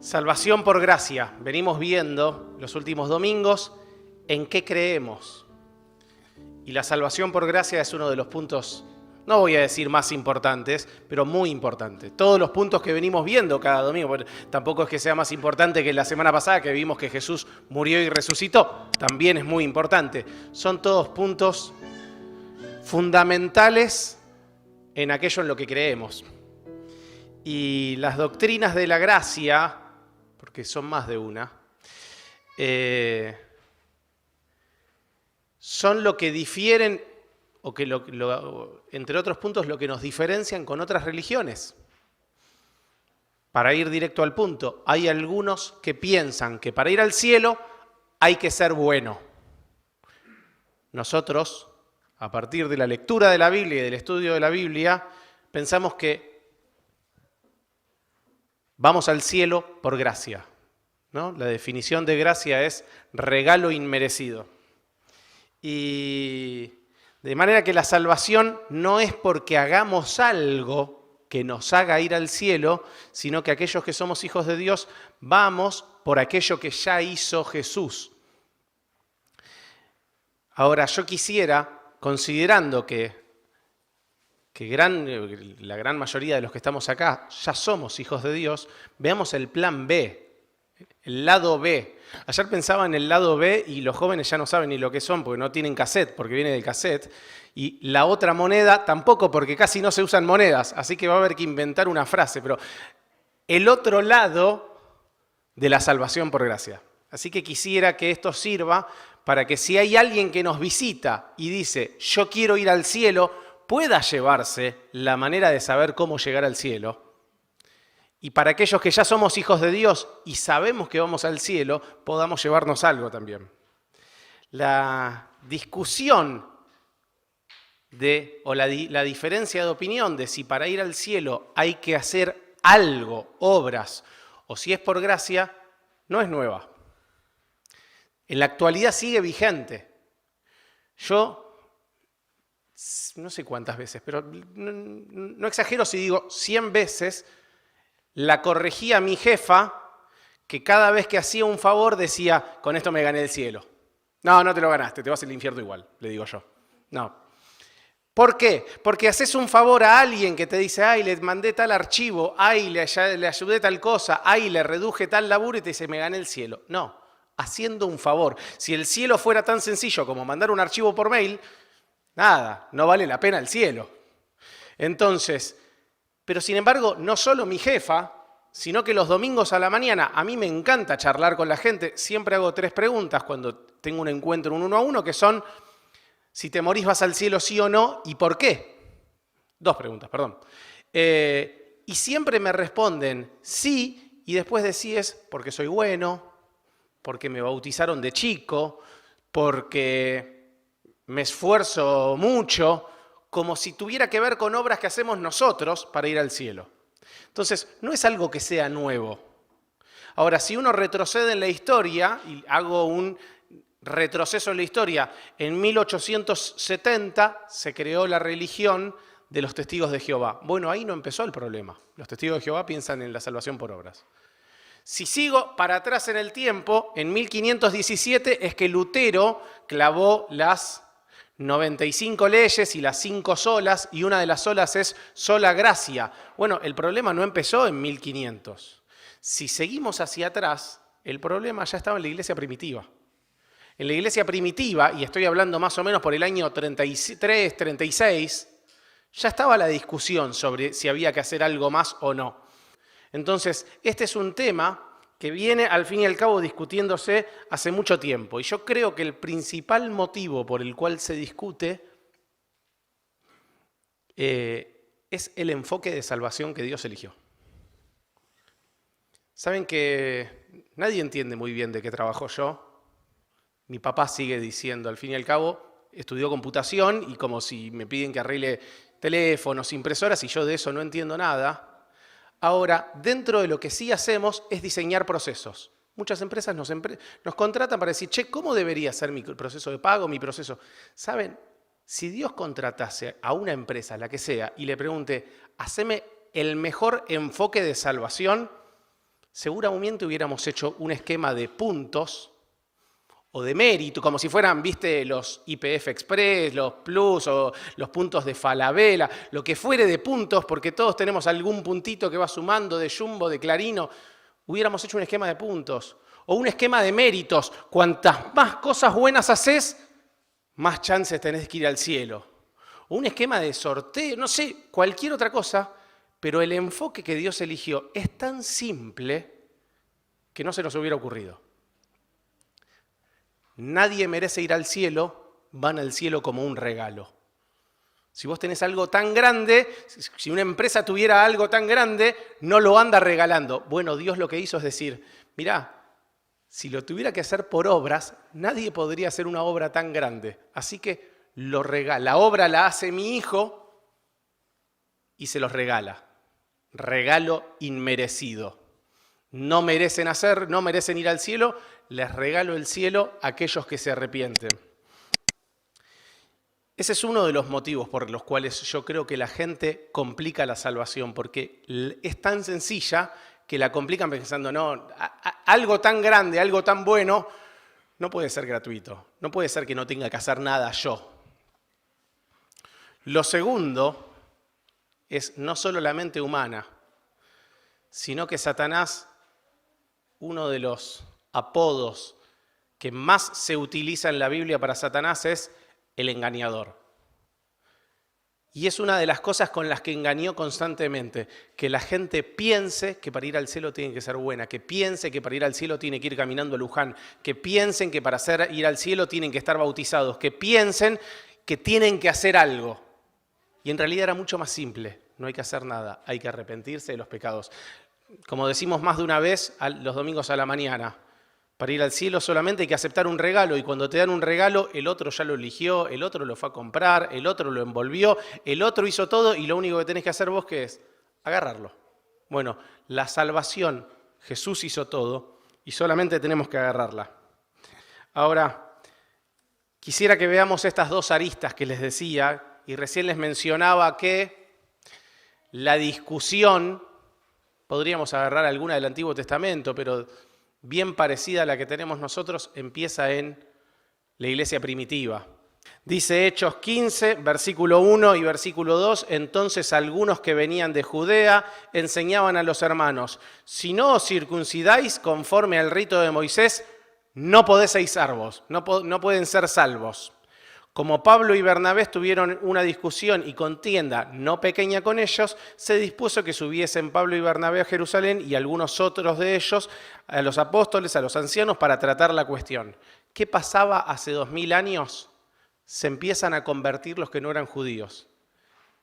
Salvación por gracia. Venimos viendo los últimos domingos en qué creemos. Y la salvación por gracia es uno de los puntos, no voy a decir más importantes, pero muy importante. Todos los puntos que venimos viendo cada domingo, porque tampoco es que sea más importante que la semana pasada que vimos que Jesús murió y resucitó, también es muy importante. Son todos puntos fundamentales en aquello en lo que creemos. Y las doctrinas de la gracia, porque son más de una, son lo que difieren, o que entre otros puntos, lo que nos diferencian con otras religiones. Para ir directo al punto, hay algunos que piensan que para ir al cielo hay que ser bueno. Nosotros, a partir de la lectura de la Biblia y del estudio de la Biblia, pensamos que vamos al cielo por gracia, ¿no? La definición de gracia es regalo inmerecido. Y de manera que la salvación no es porque hagamos algo que nos haga ir al cielo, sino que aquellos que somos hijos de Dios vamos por aquello que ya hizo Jesús. Ahora, yo quisiera, considerando que la gran mayoría de los que estamos acá ya somos hijos de Dios, veamos el plan B, el lado B. Ayer pensaba en el lado B y los jóvenes ya no saben ni lo que son porque no tienen cassette, porque viene del cassette. Y la otra moneda tampoco, porque casi no se usan monedas, así que va a haber que inventar una frase. Pero el otro lado de la salvación por gracia. Así que quisiera que esto sirva para que si hay alguien que nos visita y dice, yo quiero ir al cielo, pueda llevarse la manera de saber cómo llegar al cielo. Y para aquellos que ya somos hijos de Dios y sabemos que vamos al cielo, podamos llevarnos algo también. La discusión la diferencia de opinión de si para ir al cielo hay que hacer algo, obras, o si es por gracia, no es nueva. En la actualidad sigue vigente. Yo no sé cuántas veces, pero no exagero si digo 100 veces, la corregía a mi jefa, que cada vez que hacía un favor decía, con esto me gané el cielo. No, no te lo ganaste, te vas al infierno igual, le digo yo. No. ¿Por qué? Porque haces un favor a alguien que te dice, ay, le mandé tal archivo, ay, le ayudé tal cosa, ay, le reduje tal laburo y te dice, me gané el cielo. No, haciendo un favor. Si el cielo fuera tan sencillo como mandar un archivo por mail, nada, no vale la pena el cielo. Entonces, pero sin embargo, no solo mi jefa, sino que los domingos a la mañana, a mí me encanta charlar con la gente, siempre hago 3 preguntas cuando tengo un encuentro, un 1 a 1, que son, si te morís vas al cielo sí o no, y por qué. 2 preguntas, perdón. Y siempre me responden sí, y después decís, porque soy bueno, porque me bautizaron de chico, porque me esfuerzo mucho, como si tuviera que ver con obras que hacemos nosotros para ir al cielo. Entonces, no es algo que sea nuevo. Ahora, si uno retrocede en la historia, y hago un retroceso en la historia, en 1870 se creó la religión de los testigos de Jehová. Bueno, ahí no empezó el problema. Los testigos de Jehová piensan en la salvación por obras. Si sigo para atrás en el tiempo, en 1517 es que Lutero clavó las 95 leyes y las 5 solas, y una de las solas es sola gracia. Bueno, el problema no empezó en 1500. Si seguimos hacia atrás, el problema ya estaba en la iglesia primitiva. En la iglesia primitiva, y estoy hablando más o menos por el año 33, 36, ya estaba la discusión sobre si había que hacer algo más o no. Entonces, este es un tema que viene al fin y al cabo discutiéndose hace mucho tiempo. Y yo creo que el principal motivo por el cual se discute es el enfoque de salvación que Dios eligió. Saben que nadie entiende muy bien de qué trabajo yo. Mi papá sigue diciendo, al fin y al cabo, estudió computación y como si me piden que arregle teléfonos, impresoras, y yo de eso no entiendo nada. Ahora, dentro de lo que sí hacemos es diseñar procesos. Muchas empresas nos contratan para decir, che, ¿cómo debería ser mi proceso de pago, mi proceso? ¿Saben? Si Dios contratase a una empresa, la que sea, y le pregunte, haceme el mejor enfoque de salvación, seguramente hubiéramos hecho un esquema de puntos o de mérito, como si fueran, viste, los YPF Express, los Plus o los puntos de Falabella, lo que fuere de puntos, porque todos tenemos algún puntito que va sumando de Jumbo, de Clarino. Hubiéramos hecho un esquema de puntos o un esquema de méritos. Cuantas más cosas buenas haces, más chances tenés que ir al cielo. O un esquema de sorteo, no sé, cualquier otra cosa, pero el enfoque que Dios eligió es tan simple que no se nos hubiera ocurrido. Nadie merece ir al cielo, van al cielo como un regalo. Si vos tenés algo tan grande, si una empresa tuviera algo tan grande, no lo anda regalando. Bueno, Dios lo que hizo es decir, mirá, si lo tuviera que hacer por obras, nadie podría hacer una obra tan grande. Así que lo regala. La obra la hace mi hijo y se los regala. Regalo inmerecido. No merecen hacer, no merecen ir al cielo, les regalo el cielo a aquellos que se arrepienten. Ese es uno de los motivos por los cuales yo creo que la gente complica la salvación, porque es tan sencilla que la complican pensando, no, algo tan grande, algo tan bueno, no puede ser gratuito, no puede ser que no tenga que hacer nada yo. Lo segundo es no solo la mente humana, sino que Satanás, uno de los apodos que más se utiliza en la Biblia para Satanás es el engañador. Y es una de las cosas con las que engañó constantemente, que la gente piense que para ir al cielo tiene que ser buena, que piense que para ir al cielo tiene que ir caminando a Luján, que piensen que para ir al cielo tienen que estar bautizados, que piensen que tienen que hacer algo. Y en realidad era mucho más simple, no hay que hacer nada, hay que arrepentirse de los pecados. Como decimos más de una vez los domingos a la mañana, para ir al cielo solamente hay que aceptar un regalo y cuando te dan un regalo, el otro ya lo eligió, el otro lo fue a comprar, el otro lo envolvió, el otro hizo todo y lo único que tenés que hacer vos ¿qué es? Agarrarlo. Bueno, la salvación, Jesús hizo todo y solamente tenemos que agarrarla. Ahora, quisiera que veamos estas dos aristas que les decía y recién les mencionaba que la discusión, podríamos agarrar alguna del Antiguo Testamento, pero bien parecida a la que tenemos nosotros, empieza en la iglesia primitiva. Dice Hechos 15, versículo 1 y versículo 2, entonces algunos que venían de Judea enseñaban a los hermanos, si no os circuncidáis conforme al rito de Moisés, no podéis ser salvos, no pueden ser salvos. Como Pablo y Bernabé tuvieron una discusión y contienda no pequeña con ellos, se dispuso que subiesen Pablo y Bernabé a Jerusalén y algunos otros de ellos a los apóstoles, a los ancianos, para tratar la cuestión. ¿Qué pasaba hace 2000 años? Se empiezan a convertir los que no eran judíos.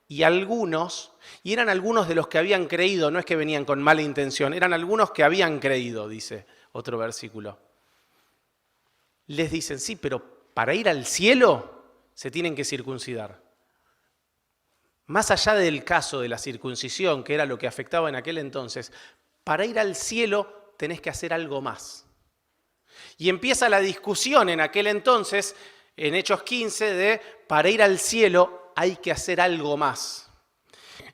Y eran algunos de los que habían creído, no es que venían con mala intención, eran algunos que habían creído, dice otro versículo. Les dicen, sí, pero para ir al cielo se tienen que circuncidar. Más allá del caso de la circuncisión, que era lo que afectaba en aquel entonces, para ir al cielo tenés que hacer algo más. Y empieza la discusión en aquel entonces, en Hechos 15, de para ir al cielo hay que hacer algo más.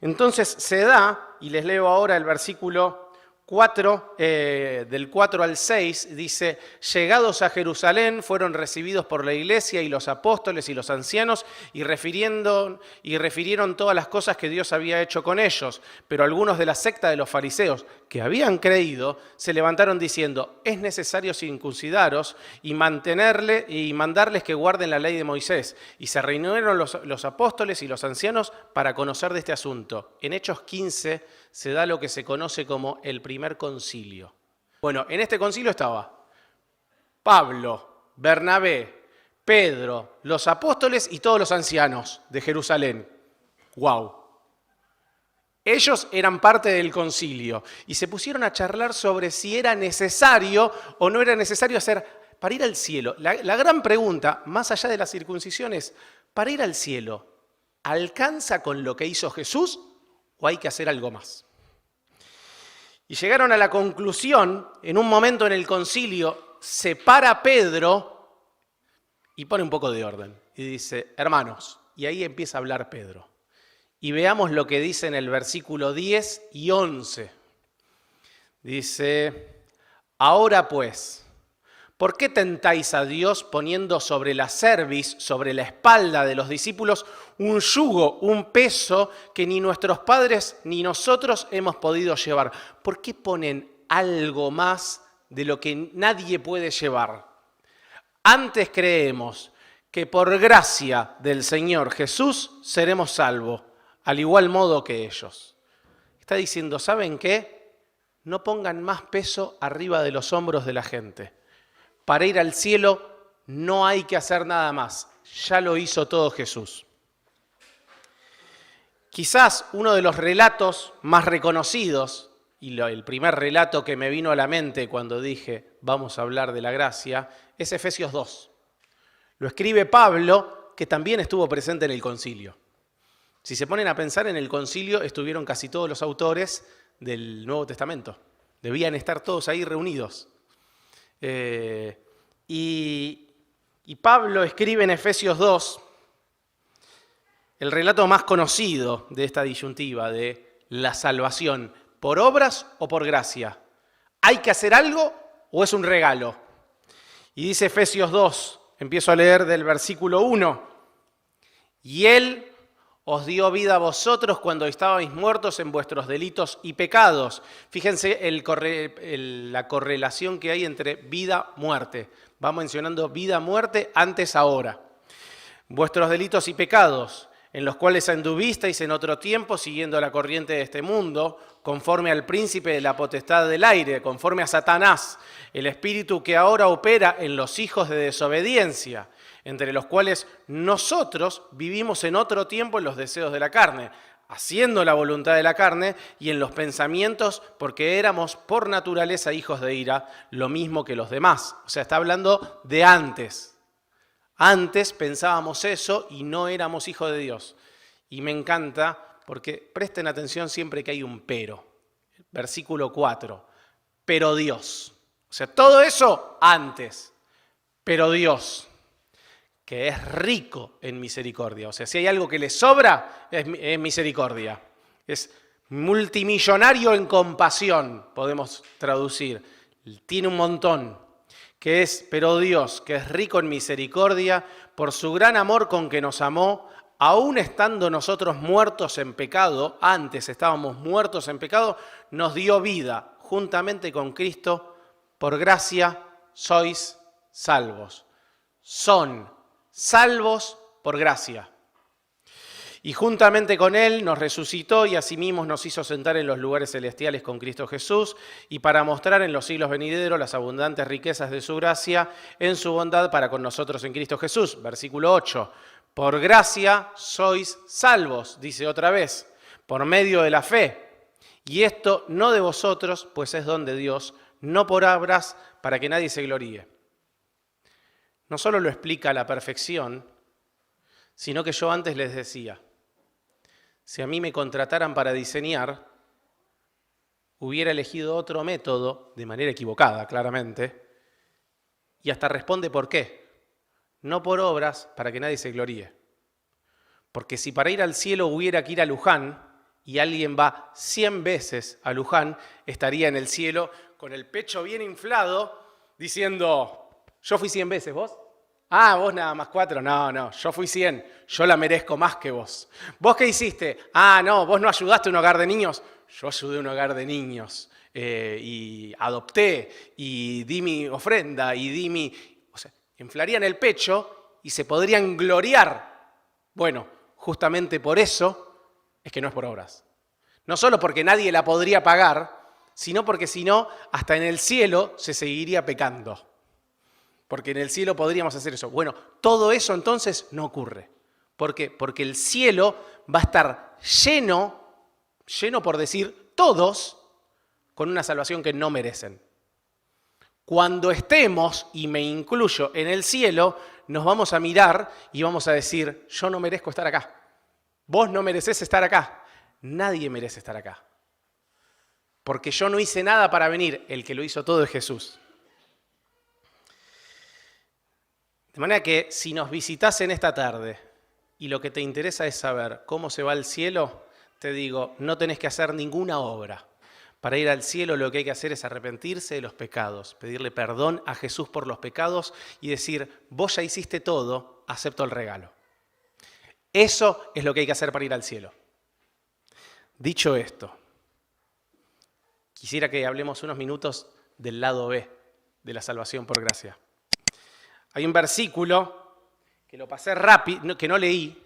Entonces se da, y les leo ahora el versículo 4, del 4 al 6, dice, llegados a Jerusalén fueron recibidos por la iglesia y los apóstoles y los ancianos y refirieron todas las cosas que Dios había hecho con ellos. Pero algunos de la secta de los fariseos que habían creído se levantaron diciendo, es necesario circuncidaros y mandarles que guarden la ley de Moisés. Y se reunieron los apóstoles y los ancianos para conocer de este asunto. En Hechos 15 se da lo que se conoce como el primer concilio. Bueno, en este concilio estaba Pablo, Bernabé, Pedro, los apóstoles y todos los ancianos de Jerusalén. ¡Wow! Ellos eran parte del concilio y se pusieron a charlar sobre si era necesario o no era necesario hacer para ir al cielo. La gran pregunta, más allá de las circuncisiones, para ir al cielo, ¿alcanza con lo que hizo Jesús o hay que hacer algo más? Y llegaron a la conclusión, en un momento en el concilio, se para Pedro y pone un poco de orden. Y dice, hermanos, y ahí empieza a hablar Pedro. Y veamos lo que dice en el versículo 10 y 11. Dice, ahora pues, ¿por qué tentáis a Dios poniendo sobre la cerviz, sobre la espalda de los discípulos, un yugo, un peso que ni nuestros padres ni nosotros hemos podido llevar? ¿Por qué ponen algo más de lo que nadie puede llevar? Antes creemos que por gracia del Señor Jesús seremos salvos, al igual modo que ellos. Está diciendo, ¿saben qué? No pongan más peso arriba de los hombros de la gente. Para ir al cielo no hay que hacer nada más, ya lo hizo todo Jesús. Quizás uno de los relatos más reconocidos, y el primer relato que me vino a la mente cuando dije vamos a hablar de la gracia, es Efesios 2. Lo escribe Pablo, que también estuvo presente en el concilio. Si se ponen a pensar, en el concilio estuvieron casi todos los autores del Nuevo Testamento. Debían estar todos ahí reunidos. Y Pablo escribe en Efesios 2 el relato más conocido de esta disyuntiva de la salvación, ¿por obras o por gracia? ¿Hay que hacer algo o es un regalo? Y dice Efesios 2, empiezo a leer del versículo 1, y Él os dio vida a vosotros cuando estabais muertos en vuestros delitos y pecados. Fíjense la correlación que hay entre vida y muerte. Va mencionando vida, muerte, antes, ahora. Vuestros delitos y pecados, en los cuales anduvisteis en otro tiempo siguiendo la corriente de este mundo, conforme al príncipe de la potestad del aire, conforme a Satanás, el espíritu que ahora opera en los hijos de desobediencia, entre los cuales nosotros vivimos en otro tiempo en los deseos de la carne, haciendo la voluntad de la carne y en los pensamientos, porque éramos por naturaleza hijos de ira, lo mismo que los demás. O sea, está hablando de antes. Antes pensábamos eso y no éramos hijos de Dios. Y me encanta porque presten atención siempre que hay un pero. Versículo 4. Pero Dios. O sea, todo eso antes. Pero Dios, que es rico en misericordia. O sea, si hay algo que le sobra, es misericordia. Es multimillonario en compasión, podemos traducir. Tiene un montón. Pero Dios, que es rico en misericordia, por su gran amor con que nos amó, aun estando nosotros muertos en pecado, antes estábamos muertos en pecado, nos dio vida juntamente con Cristo, por gracia sois salvos. Son salvos por gracia. Y juntamente con Él nos resucitó y asimismo nos hizo sentar en los lugares celestiales con Cristo Jesús, y para mostrar en los siglos venideros las abundantes riquezas de su gracia en su bondad para con nosotros en Cristo Jesús. Versículo 8. Por gracia sois salvos, dice otra vez, por medio de la fe. Y esto no de vosotros, pues es don de Dios, no por obras, para que nadie se gloríe. No solo lo explica a la perfección, sino que yo antes les decía, si a mí me contrataran para diseñar, hubiera elegido otro método, de manera equivocada, claramente, y hasta responde por qué. No por obras, para que nadie se gloríe. Porque si para ir al cielo hubiera que ir a Luján, y alguien va 100 veces a Luján, estaría en el cielo con el pecho bien inflado, diciendo, yo fui 100 veces, ¿vos? Ah, vos nada más 4. No, yo fui 100. Yo la merezco más que vos. ¿Vos qué hiciste? Ah, no, vos no ayudaste a un hogar de niños. Yo ayudé a un hogar de niños y adopté y di mi ofrenda y di mi... O sea, inflarían el pecho y se podrían gloriar. Bueno, justamente por eso es que no es por obras. No solo porque nadie la podría pagar, sino porque si no, hasta en el cielo se seguiría pecando. Porque en el cielo podríamos hacer eso. Bueno, todo eso entonces no ocurre. ¿Por qué? Porque el cielo va a estar lleno por decir todos, con una salvación que no merecen. Cuando estemos, y me incluyo, en el cielo, nos vamos a mirar y vamos a decir, yo no merezco estar acá. Vos no merecés estar acá. Nadie merece estar acá. Porque yo no hice nada para venir. El que lo hizo todo es Jesús. De manera que si nos visitás en esta tarde y lo que te interesa es saber cómo se va al cielo, te digo, no tenés que hacer ninguna obra Para ir al cielo lo que hay que hacer es arrepentirse de los pecados, pedirle perdón a Jesús por los pecados y decir, vos ya hiciste todo, acepto el regalo. Eso es lo que hay que hacer para ir al cielo. Dicho esto, quisiera que hablemos unos minutos del lado B de la salvación por gracia. Hay un versículo que lo pasé rápido, que no leí,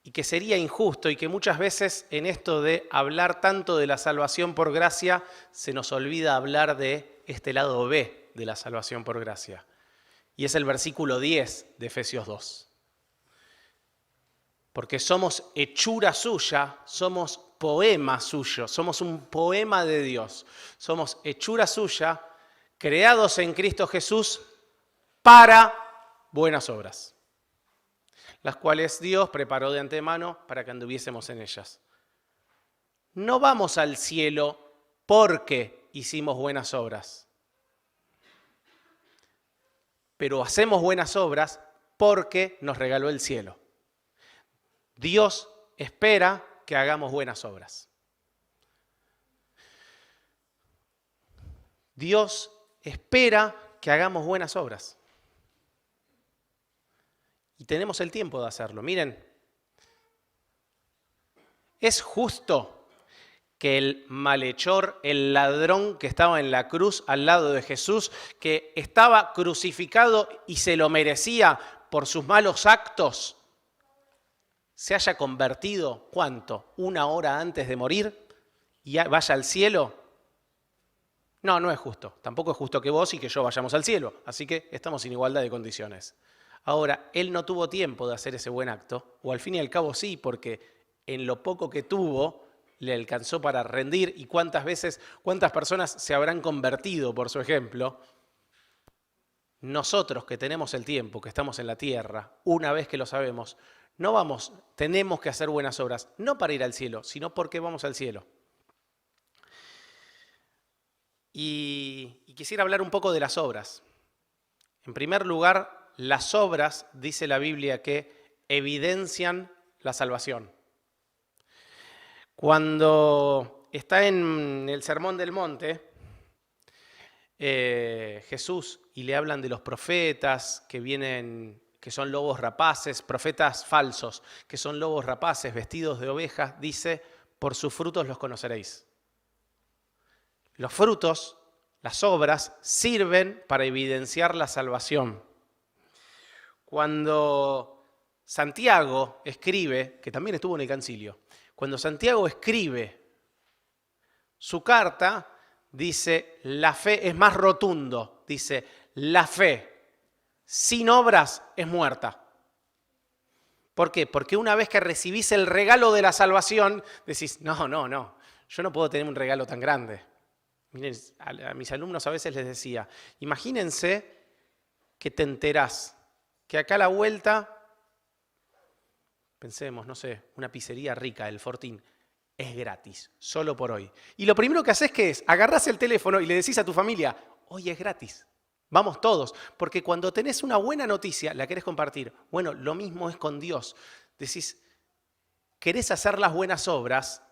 y que sería injusto y que muchas veces en esto de hablar tanto de la salvación por gracia se nos olvida hablar de este lado B de la salvación por gracia. Y es el versículo 10 de Efesios 2. Porque somos hechura suya, somos poema suyo, somos un poema de Dios. Somos hechura suya, creados en Cristo Jesús para buenas obras, las cuales Dios preparó de antemano para que anduviésemos en ellas. No vamos al cielo porque hicimos buenas obras, pero hacemos buenas obras porque nos regaló el cielo. Dios espera que hagamos buenas obras. Dios espera que hagamos buenas obras. Y tenemos el tiempo de hacerlo. Miren, es justo que el malhechor, el ladrón que estaba en la cruz al lado de Jesús, que estaba crucificado y se lo merecía por sus malos actos, se haya convertido, ¿cuánto? ¿Una hora antes de morir y vaya al cielo? No, no es justo. Tampoco es justo que vos y que yo vayamos al cielo. Así que estamos en igualdad de condiciones. Ahora, él no tuvo tiempo de hacer ese buen acto, o al fin y al cabo sí, porque en lo poco que tuvo le alcanzó para rendir, y cuántas personas se habrán convertido por su ejemplo. Nosotros que tenemos el tiempo, que estamos en la tierra, una vez que lo sabemos, tenemos que hacer buenas obras, no para ir al cielo, sino porque vamos al cielo. Y quisiera hablar un poco de las obras. En primer lugar, las obras, dice la Biblia, que evidencian la salvación. Cuando está en el Sermón del Monte, Jesús, y le hablan de los profetas que son lobos rapaces, profetas falsos, que son lobos rapaces vestidos de ovejas, dice, por sus frutos los conoceréis. Los frutos, las obras, sirven para evidenciar la salvación. Cuando Santiago escribe, que también estuvo en el concilio, cuando Santiago escribe su carta, dice, la fe es más rotundo, dice, la fe sin obras es muerta. ¿Por qué? Porque una vez que recibís el regalo de la salvación, decís, no, yo no puedo tener un regalo tan grande. Miren, a mis alumnos a veces les decía, imagínense que te enterás que acá a la vuelta, pensemos, no sé, una pizzería rica, el Fortín, es gratis, solo por hoy. Y lo primero que haces, ¿qué es? Agarrás el teléfono y le decís a tu familia, hoy es gratis, vamos todos. Porque cuando tenés una buena noticia, la querés compartir. Bueno, lo mismo es con Dios. Decís, querés hacer las buenas obras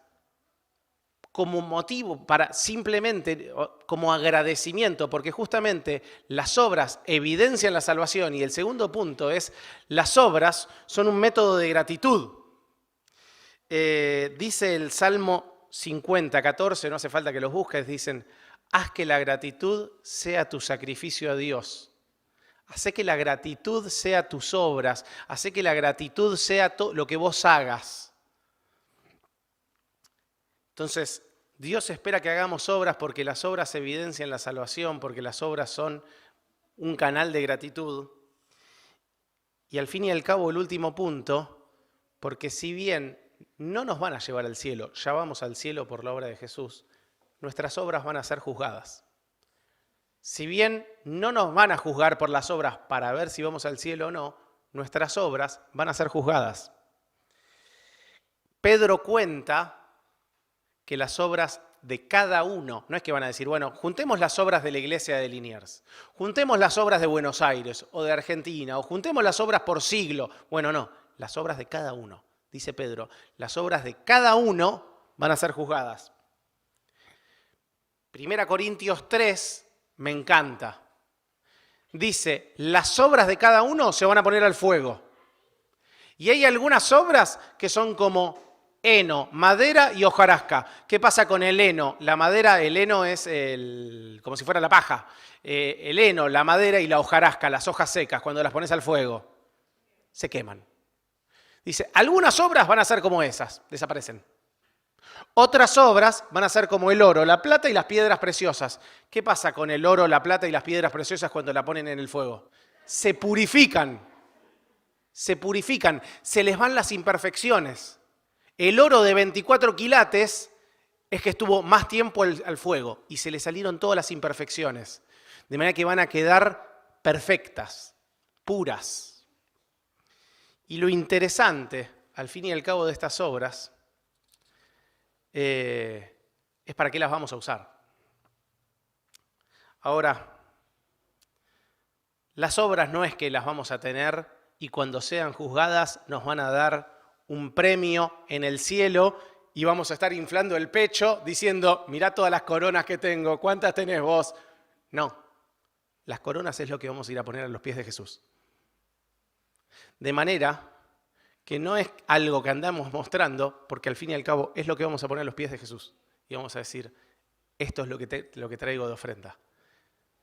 como motivo, simplemente como agradecimiento, porque justamente las obras evidencian la salvación, y el segundo punto es, las obras son un método de gratitud. Dice el Salmo 50, 14, no hace falta que los busques, dicen, haz que la gratitud sea tu sacrificio a Dios. Haz que la gratitud sea tus obras, haz que la gratitud sea lo que vos hagas. Entonces, Dios espera que hagamos obras porque las obras evidencian la salvación, porque las obras son un canal de gratitud. Y al fin y al cabo, el último punto, porque si bien no nos van a llevar al cielo, ya vamos al cielo por la obra de Jesús, nuestras obras van a ser juzgadas. Si bien no nos van a juzgar por las obras para ver si vamos al cielo o no, nuestras obras van a ser juzgadas. Pedro cuenta que las obras de cada uno, no es que van a decir, bueno, juntemos las obras de la iglesia de Liniers, juntemos las obras de Buenos Aires o de Argentina, o juntemos las obras por siglo. Bueno, no, las obras de cada uno, dice Pedro, las obras de cada uno van a ser juzgadas. 1 Corintios 3 me encanta. Dice, las obras de cada uno se van a poner al fuego. Y hay algunas obras que son como heno, madera y hojarasca. ¿Qué pasa con el heno? La madera, el heno es como si fuera la paja. El heno, la madera y la hojarasca, las hojas secas, cuando las pones al fuego, se queman. Dice, algunas obras van a ser como esas, desaparecen. Otras obras van a ser como el oro, la plata y las piedras preciosas. ¿Qué pasa con el oro, la plata y las piedras preciosas cuando la ponen en el fuego? Se purifican, se les van las imperfecciones. El oro de 24 quilates es que estuvo más tiempo al fuego y se le salieron todas las imperfecciones. De manera que van a quedar perfectas, puras. Y lo interesante, al fin y al cabo de estas obras, es para qué las vamos a usar. Ahora, las obras no es que las vamos a tener y cuando sean juzgadas nos van a dar un premio en el cielo y vamos a estar inflando el pecho diciendo, mirá todas las coronas que tengo, ¿cuántas tenés vos? No, las coronas es lo que vamos a ir a poner a los pies de Jesús. De manera que no es algo que andamos mostrando, porque al fin y al cabo es lo que vamos a poner a los pies de Jesús. Y vamos a decir, esto es lo que traigo de ofrenda.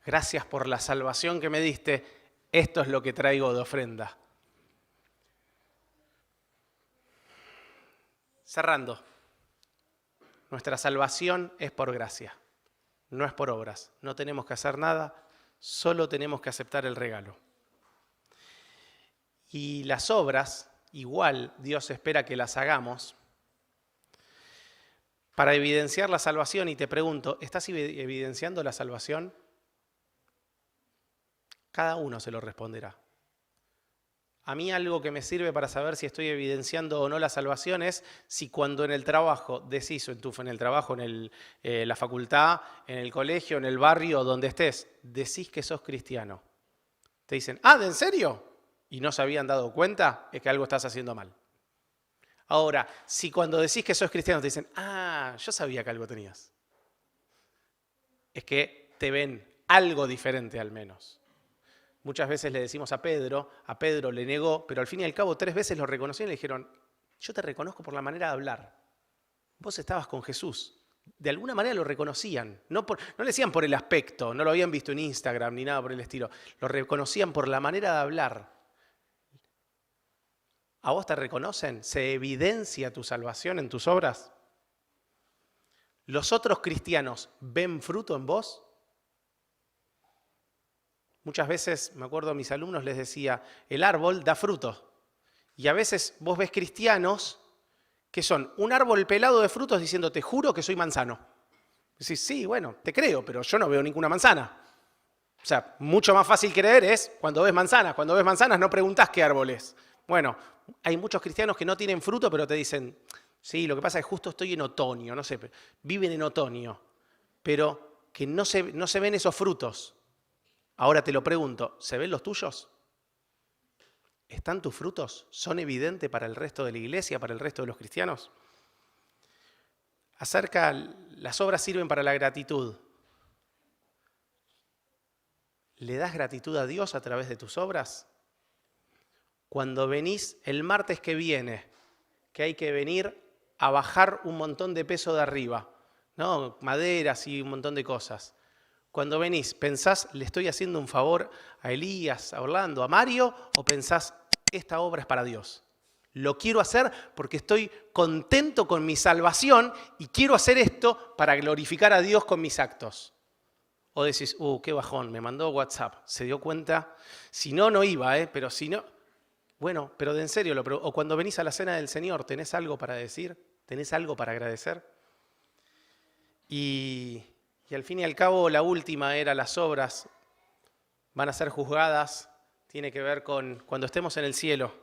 Gracias por la salvación que me diste, esto es lo que traigo de ofrenda. Cerrando, nuestra salvación es por gracia, no es por obras. No tenemos que hacer nada, solo tenemos que aceptar el regalo. Y las obras, igual Dios espera que las hagamos para evidenciar la salvación. Y te pregunto, ¿estás evidenciando la salvación? Cada uno se lo responderá. A mí algo que me sirve para saber si estoy evidenciando o no la salvación es si cuando en el trabajo decís, en el trabajo, en la facultad, en el colegio, en el barrio, donde estés, decís que sos cristiano. Te dicen, ¿en serio? Y no se habían dado cuenta, es que algo estás haciendo mal. Ahora, si cuando decís que sos cristiano te dicen, yo sabía que algo tenías. Es que te ven algo diferente al menos. Muchas veces le decimos a Pedro le negó, pero al fin y al cabo 3 veces lo reconocieron y le dijeron, yo te reconozco por la manera de hablar. Vos estabas con Jesús. De alguna manera lo reconocían. No le decían por el aspecto, no lo habían visto en Instagram ni nada por el estilo. Lo reconocían por la manera de hablar. ¿A vos te reconocen? ¿Se evidencia tu salvación en tus obras? ¿Los otros cristianos ven fruto en vos? Muchas veces, me acuerdo a mis alumnos les decía, el árbol da fruto. Y a veces vos ves cristianos que son un árbol pelado de frutos diciendo, te juro que soy manzano. Decís, sí, bueno, te creo, pero yo no veo ninguna manzana. O sea, mucho más fácil creer es cuando ves manzanas. Cuando ves manzanas no preguntás qué árbol es. Bueno, hay muchos cristianos que no tienen fruto, pero te dicen, sí, lo que pasa es que justo estoy en otoño, no sé, viven en otoño, pero que no se ven esos frutos. Ahora te lo pregunto, ¿se ven los tuyos? ¿Están tus frutos? ¿Son evidentes para el resto de la iglesia, para el resto de los cristianos? Las obras sirven para la gratitud. ¿Le das gratitud a Dios a través de tus obras? Cuando venís el martes que viene, que hay que venir a bajar un montón de peso de arriba, ¿no? Maderas y un montón de cosas. Cuando venís, ¿pensás, le estoy haciendo un favor a Elías, a Orlando, a Mario? ¿O pensás, esta obra es para Dios? Lo quiero hacer porque estoy contento con mi salvación y quiero hacer esto para glorificar a Dios con mis actos. O decís, qué bajón, me mandó WhatsApp, se dio cuenta. Si no, no iba, pero si no... Bueno, pero en serio, o cuando venís a la cena del Señor, ¿tenés algo para decir? ¿Tenés algo para agradecer? Y al fin y al cabo, la última era las obras van a ser juzgadas. Tiene que ver con cuando estemos en el cielo.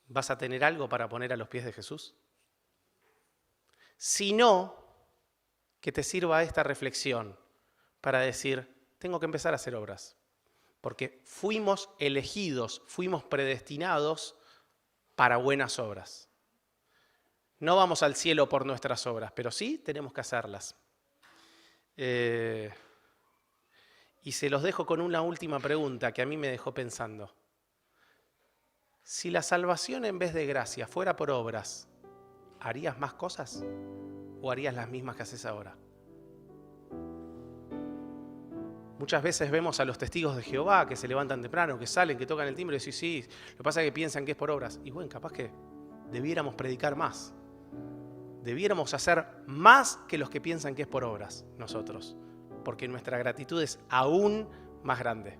¿Vas a tener algo para poner a los pies de Jesús? Si no, que te sirva esta reflexión para decir, tengo que empezar a hacer obras. Porque fuimos elegidos, fuimos predestinados para buenas obras. No vamos al cielo por nuestras obras, pero sí tenemos que hacerlas. Y se los dejo con una última pregunta que a mí me dejó pensando. Si la salvación en vez de gracia fuera por obras, ¿harías más cosas o harías las mismas que haces ahora? Muchas veces vemos a los testigos de Jehová que se levantan temprano, que salen, que tocan el timbre y dicen, sí, lo que pasa es que piensan que es por obras. Y bueno, capaz que debiéramos predicar más. Debiéramos hacer más que los que piensan que es por obras nosotros, porque nuestra gratitud es aún más grande.